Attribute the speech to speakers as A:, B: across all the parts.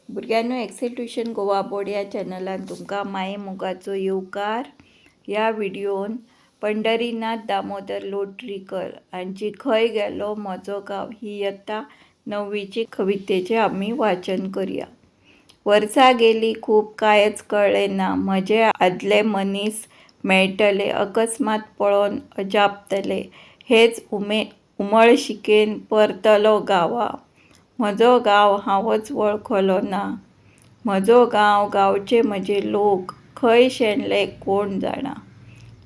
A: भुरग्यांनो, Excel tuition Goa board या चॅनलान तुमकां माये मोगाचो येवकार. ह्या व्हिडिओन पंढरीनाथ दामोदर लोटलीकर हांची खंय गेलो म्हजो गांव ही इयत्ता 9वीची कवितेचे आमी वाचन करूया. वर्सां गेली खूब कांयच कळ्ळें ना, म्हजे आदले मनीस मेळटले अकस्मात पळोवन अजापतले, हेच उमळशिकेन परतलो गांवा. म्हजो गांव हांवच वळखलो ना, म्हजो गांव गांवचे म्हजे लोक खंय शेणले कोण जाणा.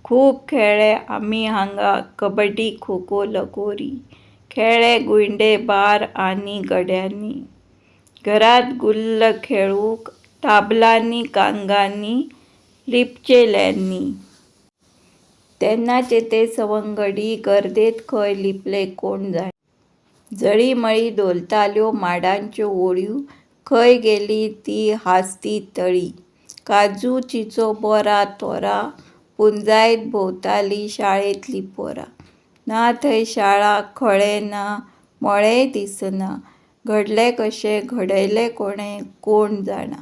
A: खूब खेळ्ळे आमी हांगा कबड्डी खो खो लगोरी, खेळ्ळे गुंयडे बार आनी गड्यांनी. घरांत गुल्ल खेळूंक टाबलांनी कांगांनी लिपचेल्यांनी. तेन्नाचे ते सवंगडी गर्देंत खंय लिपले कोण जाणा. झळीमळी धोलताल्यो माडांच्यो ओळ्यो, खंय गेली ती हांसती तळी. काजू चिंचो बोरां तोरां, पुंजायत भोंवतालीं शाळेंतलीं पोरां. ना थंय शाळा खळें ना, मळेय दिसना, घडलें कशें घडयलें कोणें कोण जाणा.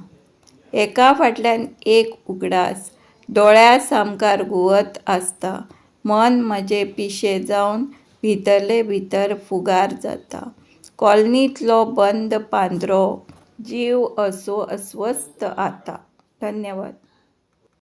A: एका फाटल्यान एक उगडास दोळ्या सामकार घुंवत आसता, मन म्हजें पिशें जावन भितरले भितर फुगार जाता. कॉलनींतलो बंद पांदरो जीव असो अस्वस्थ आता. धन्यवाद.